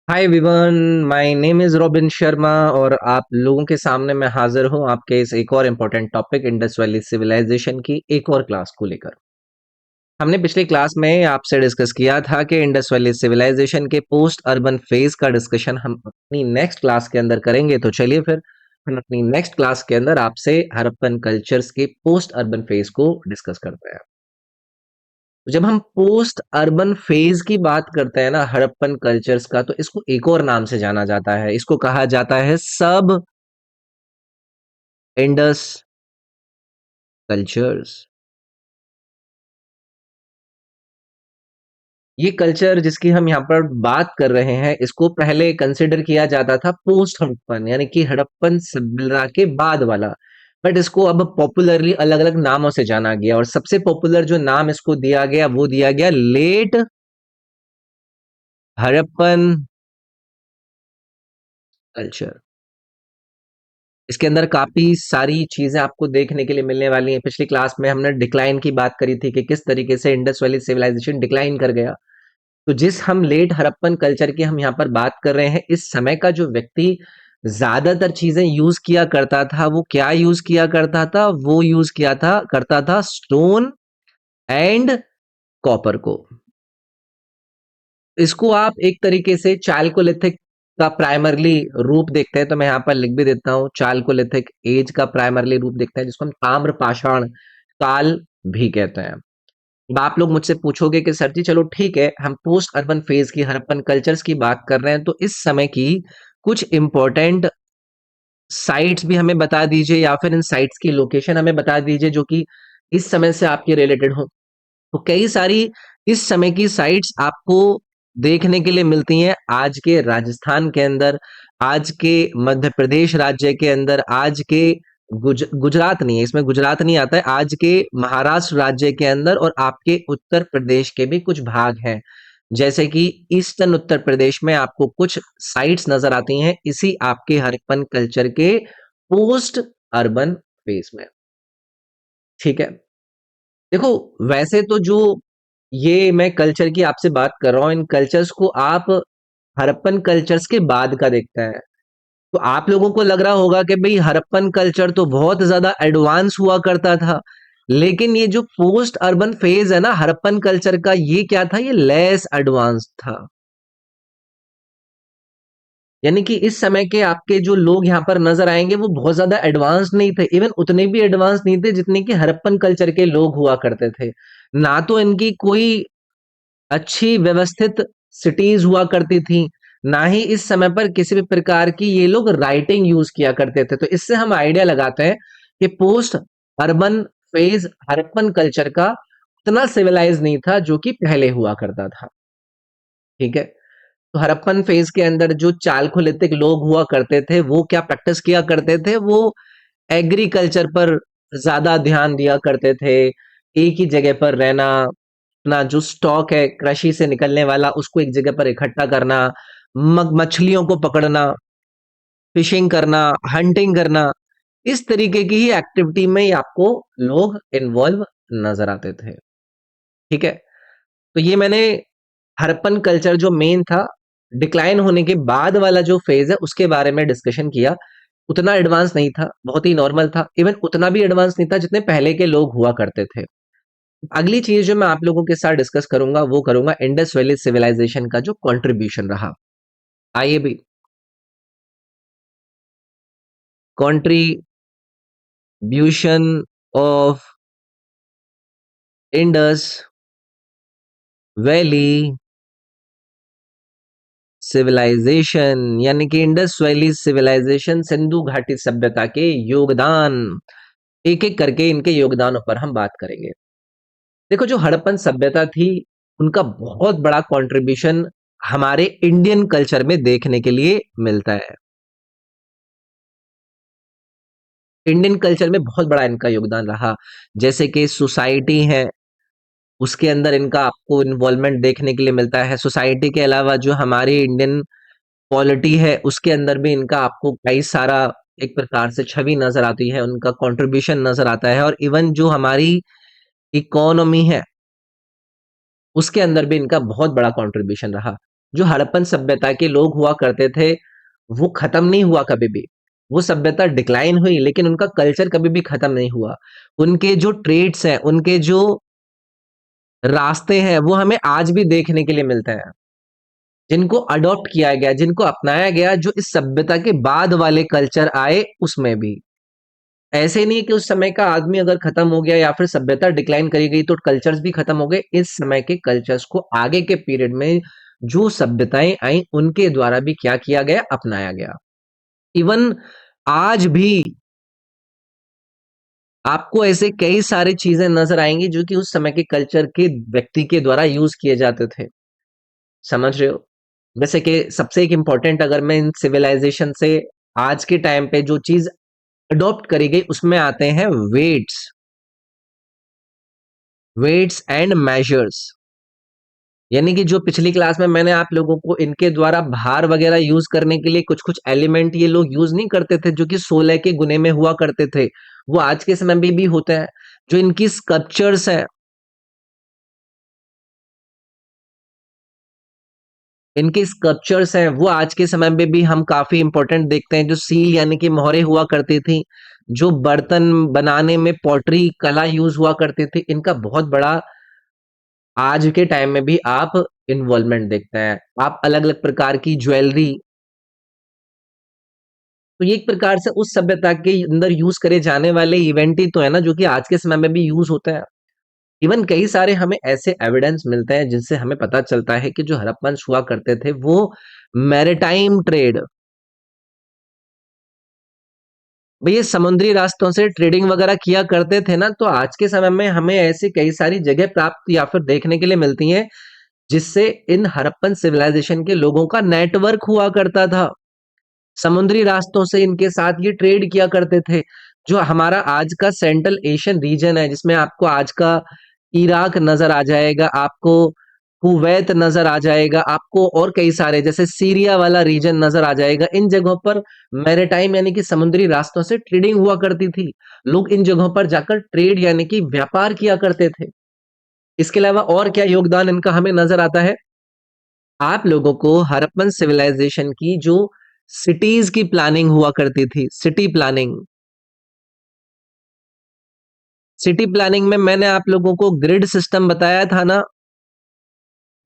Hi everyone, my name is robin Sharma और आप लोगों के सामने मैं हाज़िर हूँ आपके इस एक और important topic Indus Valley civilisation की एक और क्लास को लेकर। हमने पिछली क्लास में आपसे डिस्कस किया था कि इंडस वैली सिविलाइजेशन के पोस्ट अर्बन फेज का डिस्कशन हम अपनी नेक्स्ट क्लास के अंदर करेंगे। तो चलिए फिर हम अपनी नेक्स्ट क्लास के अंदर आपसे हड़प्पन कल्चर्स के पोस्ट अर्बन फेज को डिस्कस करते हैं। जब हम पोस्ट अर्बन फेज की बात करते हैं ना हड़प्पन कल्चर्स का, तो इसको एक और नाम से जाना जाता है। इसको कहा जाता है सब इंडस कल्चर्स। ये कल्चर जिसकी हम यहाँ पर बात कर रहे हैं, इसको पहले कंसिडर किया जाता था पोस्ट हड़प्पन, यानी कि हड़प्पन सभ्यता के बाद वाला। बट इसको अब पॉपुलरली अलग अलग नामों से जाना गया और सबसे पॉपुलर जो नाम इसको दिया गया वो दिया गया लेट हड़प्पन कल्चर। इसके अंदर काफी सारी चीजें आपको देखने के लिए मिलने वाली हैं। पिछली क्लास में हमने डिक्लाइन की बात करी थी कि किस तरीके से इंडस वैली सिविलाइजेशन डिक्लाइन कर गया। तो जिस हम लेट हड़प्पन कल्चर की हम यहाँ पर बात कर रहे हैं, इस समय का जो व्यक्ति ज्यादातर चीजें यूज किया करता था वो क्या यूज किया करता था? वो यूज किया था करता था स्टोन एंड कॉपर को। इसको आप एक तरीके से चालकोलिथिक का प्राइमरली रूप देखते हैं, तो मैं यहाँ पर लिख भी देता हूँ। चालकोलिथिक एज का प्राइमरली रूप देखते हैं, जिसको हम ताम्र पाषाण काल भी कहते हैं। अब आप लोग मुझसे पूछोगे कि सर जी चलो ठीक है, हम पोस्ट अर्बन फेज की हड़प्पन कल्चर्स की बात कर रहे हैं, तो इस समय की कुछ इंपॉर्टेंट साइट्स भी हमें बता दीजिए या फिर इन साइट्स की लोकेशन हमें बता दीजिए जो कि इस समय से आपके रिलेटेड हो। तो कई सारी इस समय की साइट्स आपको देखने के लिए मिलती हैं आज के राजस्थान के अंदर, आज के मध्य प्रदेश राज्य के अंदर, आज के गुजरात नहीं है, इसमें गुजरात नहीं आता है, आज के महाराष्ट्र राज्य के अंदर और आपके उत्तर प्रदेश के भी कुछ भाग हैं। जैसे कि ईस्टर्न उत्तर प्रदेश में आपको कुछ साइट्स नजर आती हैं इसी आपके हड़प्पन कल्चर के पोस्ट अर्बन फेज में। ठीक है, देखो वैसे तो जो ये मैं कल्चर की आपसे बात कर रहा हूँ, इन कल्चर्स को आप हड़प्पन कल्चर्स के बाद का देखते हैं, तो आप लोगों को लग रहा होगा कि भाई हड़प्पन कल्चर तो बहुत ज्यादा एडवांस हुआ करता था, लेकिन ये जो पोस्ट अर्बन फेज है ना हड़प्पन कल्चर का, ये क्या था? ये लेस एडवांस था। यानी कि इस समय के आपके जो लोग यहाँ पर नजर आएंगे वो बहुत ज्यादा एडवांस नहीं थे, इवन उतने भी एडवांस नहीं थे जितने कि हड़प्पन कल्चर के लोग हुआ करते थे। ना तो इनकी कोई अच्छी व्यवस्थित सिटीज हुआ करती थी, ना ही इस समय पर किसी भी प्रकार की ये लोग राइटिंग यूज किया करते थे। तो इससे हम आइडिया लगाते हैं कि post urban phase Harappan culture का उतना सिविलाइज नहीं था जो कि पहले हुआ करता था। ठीक है, तो हड़प्पन फेज के अंदर जो चालकोलिथिक लोग हुआ करते थे वो क्या प्रैक्टिस किया करते थे? वो एग्रीकल्चर पर ज्यादा ध्यान दिया करते थे। एक ही जगह पर रहना, अपना जो स्टॉक है कृषि से निकलने वाला उसको एक जगह पर इकट्ठा करना, मछलियों को पकड़ना, फिशिंग करना, हंटिंग करना, इस तरीके की ही एक्टिविटी में ही आपको लोग इन्वॉल्व नजर आते थे। ठीक है, तो ये मैंने हड़प्पन कल्चर जो मेन था डिक्लाइन होने के बाद वाला जो फेज है उसके बारे में डिस्कशन किया। उतना एडवांस नहीं था, बहुत ही नॉर्मल था, इवन उतना भी एडवांस नहीं था जितने पहले के लोग हुआ करते थे। अगली चीज जो मैं आप लोगों के साथ डिस्कस करूंगा वो करूंगा इंडस वैली सिविलाइजेशन का जो कंट्रीब्यूशन रहा। आइए भी, contribution of Indus Valley civilisation, यानी कि इंडस वैली सिविलाइजेशन सिंधु घाटी सभ्यता के योगदान, एक एक करके इनके योगदानों पर हम बात करेंगे। देखो जो हड़प्पन सभ्यता थी उनका बहुत बड़ा कंट्रीब्यूशन हमारे इंडियन कल्चर में देखने के लिए मिलता है। इंडियन कल्चर में बहुत बड़ा इनका योगदान रहा। जैसे कि सोसाइटी है उसके अंदर इनका आपको इन्वॉल्वमेंट देखने के लिए मिलता है। सोसाइटी के अलावा जो हमारी इंडियन पॉलिटी है उसके अंदर भी इनका आपको कई सारा एक प्रकार से छवि नजर आती है, उनका कंट्रीब्यूशन नजर आता है। और इवन जो हमारी इकोनॉमी है उसके अंदर भी इनका बहुत बड़ा कंट्रीब्यूशन रहा। जो हड़प्पन सभ्यता के लोग हुआ करते थे, वो खत्म नहीं हुआ कभी भी। वो सभ्यता डिक्लाइन हुई, लेकिन उनका कल्चर कभी भी खत्म नहीं हुआ। उनके जो ट्रेड्स हैं, उनके जो रास्ते हैं, वो हमें आज भी देखने के लिए मिलते हैं, जिनको अडॉप्ट किया गया, जिनको अपनाया गया, जो इस सभ्यता के बाद वाले कल्चर आए उसमें भी। ऐसे नहीं कि उस समय का आदमी अगर खत्म हो गया या फिर सभ्यता डिक्लाइन करी गई तो कल्चर्स भी खत्म हो गए। इस समय के कल्चर्स को आगे के पीरियड में जो सभ्यताएं आई उनके द्वारा भी क्या किया गया, अपनाया गया। इवन आज भी आपको ऐसे कई सारी चीजें नजर आएंगी जो कि उस समय के कल्चर के व्यक्ति के द्वारा यूज किए जाते थे। समझ रहे हो? जैसे कि सबसे एक इंपॉर्टेंट, अगर मैं इन सिविलाइजेशन से आज के टाइम पे जो चीज अडॉप्ट करी गई उसमें आते हैं वेट्स, वेट्स एंड मेजर्स। यानी कि जो पिछली क्लास में मैंने आप लोगों को इनके द्वारा भार वगैरह यूज करने के लिए कुछ कुछ एलिमेंट ये लोग यूज नहीं करते थे, जो कि 16 के गुने में हुआ करते थे, वो आज के समय में भी होते हैं। जो इनकी स्कल्पचर्स हैं, इनके स्कल्पचर्स हैं, वो आज के समय में भी हम काफी इंपॉर्टेंट देखते हैं। जो सील यानी कि मोहरे हुआ करती थी, जो बर्तन बनाने में पॉटरी कला यूज हुआ करती थी, इनका बहुत बड़ा आज के टाइम में भी आप इन्वॉल्वमेंट देखते हैं। आप अलग अलग प्रकार की ज्वेलरी, तो ये एक प्रकार से उस सभ्यता के अंदर यूज करे जाने वाले इवेंट ही तो है ना, जो कि आज के समय में भी यूज होते हैं। इवन कई सारे हमें ऐसे एविडेंस मिलते हैं जिनसे हमें पता चलता है कि जो हड़प्पन हुआ करते थे वो मैरिटाइम ट्रेड, भैया समुद्री रास्तों से ट्रेडिंग वगैरह किया करते थे ना, तो आज के समय में हमें ऐसी कई सारी जगह प्राप्त या फिर देखने के लिए मिलती हैं जिससे इन हड़प्पन सिविलाइजेशन के लोगों का नेटवर्क हुआ करता था। समुद्री रास्तों से इनके साथ ये ट्रेड किया करते थे। जो हमारा आज का सेंट्रल एशियन रीजन है, जिसमें आपको आज का इराक नजर आ जाएगा, आपको कुवैत नजर आ जाएगा, आपको और कई सारे जैसे सीरिया वाला रीजन नजर आ जाएगा। इन जगहों पर मैरिटाइम यानी कि समुद्री रास्तों से ट्रेडिंग हुआ करती थी। लोग इन जगहों पर जाकर ट्रेड यानी कि व्यापार किया करते थे। इसके अलावा और क्या योगदान इनका हमें नजर आता है? आप लोगों को हड़प्पन सिविलाइजेशन की जो सिटीज की प्लानिंग हुआ करती थी, सिटी प्लानिंग, सिटी प्लानिंग में मैंने आप लोगों को ग्रिड सिस्टम बताया था ना,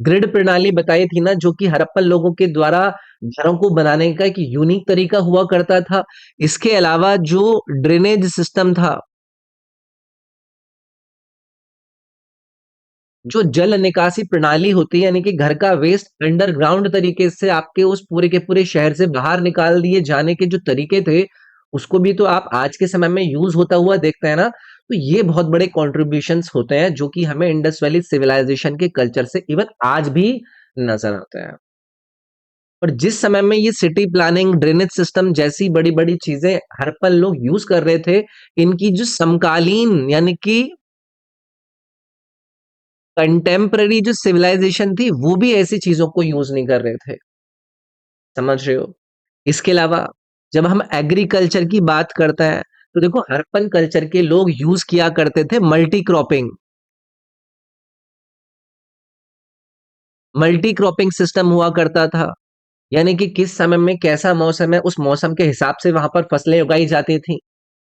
ग्रिड प्रणाली बताई थी ना, जो कि हड़प्पन लोगों के द्वारा घरों को बनाने का एक यूनिक तरीका हुआ करता था। इसके अलावा जो ड्रेनेज सिस्टम था, जो जल निकासी प्रणाली होती है, यानी कि घर का वेस्ट अंडरग्राउंड तरीके से आपके उस पूरे के पूरे शहर से बाहर निकाल दिए जाने के जो तरीके थे, उसको भी तो आप आज के समय में यूज होता हुआ देखते हैं ना। तो ये बहुत बड़े कॉन्ट्रीब्यूशंस होते हैं जो कि हमें इंडस वैली सिविलाइजेशन के कल्चर से इवन आज भी नजर आते हैं। और जिस समय में ये सिटी प्लानिंग, ड्रेनेज सिस्टम जैसी बड़ी बड़ी चीजें हड़प्पन लोग यूज कर रहे थे, इनकी जो समकालीन यानी कि कंटेम्पररी जो सिविलाइजेशन थी वो भी ऐसी चीजों को यूज नहीं कर रहे थे। समझ रहे हो? इसके अलावा जब हम एग्रीकल्चर की बात करते हैं, तो देखो हड़प्पन कल्चर के लोग यूज किया करते थे multi cropping, multi cropping system हुआ करता था। यानी कि किस समय में कैसा मौसम है, उस मौसम के हिसाब से वहां पर फसलें उगाई जाती थी।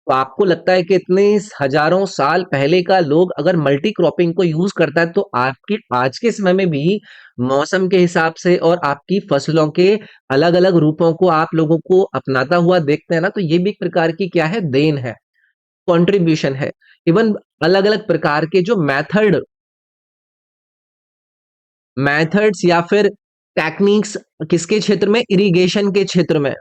तो आपको लगता है कि इतने हजारों साल पहले का लोग अगर मल्टी क्रॉपिंग को यूज करता है, तो आपके आज के समय में भी मौसम के हिसाब से और आपकी फसलों के अलग अलग रूपों को आप लोगों को अपनाता हुआ देखते हैं ना, तो ये भी एक प्रकार की क्या है, देन है, कंट्रीब्यूशन है। इवन अलग अलग प्रकार के जो मेथड्स या फिर टेक्निक्स, किसके क्षेत्र में, इरिगेशन के क्षेत्र में,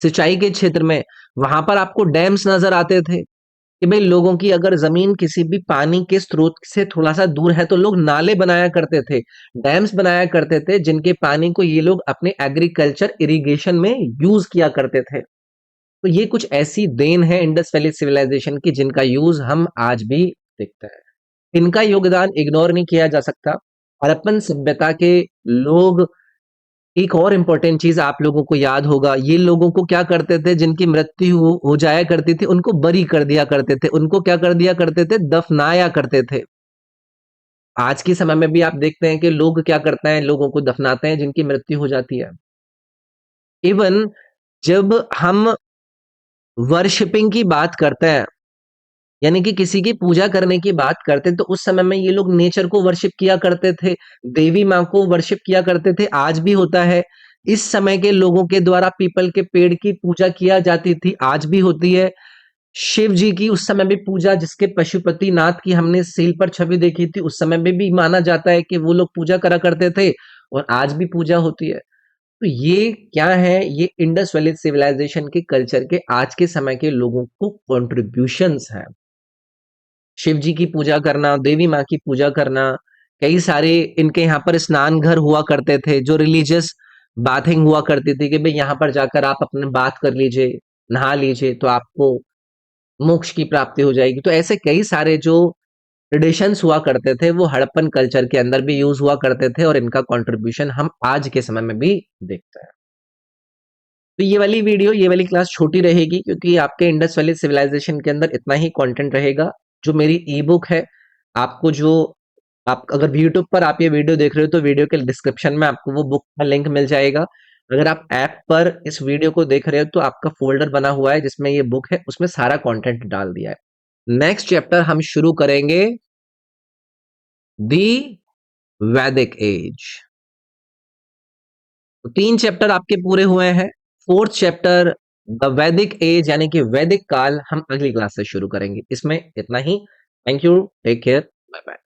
सिंचाई के क्षेत्र में, वहां पर आपको डैम्स नजर आते थे कि भाई लोगों की अगर जमीन किसी भी पानी के स्रोत से थोड़ा सा दूर है तो लोग नाले बनाया करते थे, डैम्स बनाया करते थे, जिनके पानी को ये लोग अपने एग्रीकल्चर इरिगेशन में यूज किया करते थे। तो ये कुछ ऐसी देन है इंडस वैली सिविलाइजेशन की जिनका यूज हम आज भी देखते हैं। इनका योगदान इग्नोर नहीं किया जा सकता। हड़प्पन सभ्यता के लोग, एक और इम्पोर्टेंट चीज आप लोगों को याद होगा, ये लोगों को क्या करते थे, जिनकी मृत्यु हो जाया करती थी उनको बरी कर दिया करते थे, उनको क्या कर दिया करते थे, दफनाया करते थे। आज के समय में भी आप देखते हैं कि लोग क्या करते हैं, लोगों को दफनाते हैं जिनकी मृत्यु हो जाती है। इवन जब हम वर्शिपिंग की बात करते हैं, यानी कि किसी की पूजा करने की बात करते हैं, तो उस समय में ये लोग नेचर को वर्शिप किया करते थे, देवी माँ को वर्शिप किया करते थे, आज भी होता है। इस समय के लोगों के द्वारा पीपल के पेड़ की पूजा किया जाती थी, आज भी होती है। शिव जी की उस समय भी पूजा, जिसके पशुपति नाथ की हमने सील पर छवि देखी थी, उस समय में भी माना जाता है कि वो लोग पूजा करा करते थे और आज भी पूजा होती है। तो ये क्या है, ये इंडस वैली सिविलाइजेशन के कल्चर के आज के समय के लोगों को कॉन्ट्रीब्यूशंस है। शिव जी की पूजा करना, देवी माँ की पूजा करना, कई सारे इनके यहाँ पर स्नान घर हुआ करते थे, जो रिलीजियस बाथिंग हुआ करती थी कि भाई यहाँ पर जाकर आप अपने बात कर लीजिए, नहा लीजिए तो आपको मोक्ष की प्राप्ति हो जाएगी। तो ऐसे कई सारे जो ट्रेडिशंस हुआ करते थे वो हड़प्पन कल्चर के अंदर भी यूज हुआ करते थे और इनका कंट्रीब्यूशन हम आज के समय में भी देखते हैं। तो ये वाली वीडियो, ये वाली क्लास छोटी रहेगी क्योंकि आपके इंडस वैली सिविलाइजेशन के अंदर इतना ही कंटेंट रहेगा। जो मेरी ई बुक है, आपको जो, आप अगर यूट्यूब पर आप ये वीडियो देख रहे हो तो वीडियो के डिस्क्रिप्शन में आपको वो बुक का लिंक मिल जाएगा। अगर आप ऐप पर इस वीडियो को देख रहे हो तो आपका फोल्डर बना हुआ है जिसमें ये बुक है, उसमें सारा कंटेंट डाल दिया है। नेक्स्ट चैप्टर हम शुरू करेंगे दी वैदिक एज। तो 3 चैप्टर आपके पूरे हुए हैं। 4th चैप्टर द वैदिक एज यानी कि वैदिक काल हम अगली क्लास से शुरू करेंगे। इसमें इतना ही। Thank you, take care, bye bye.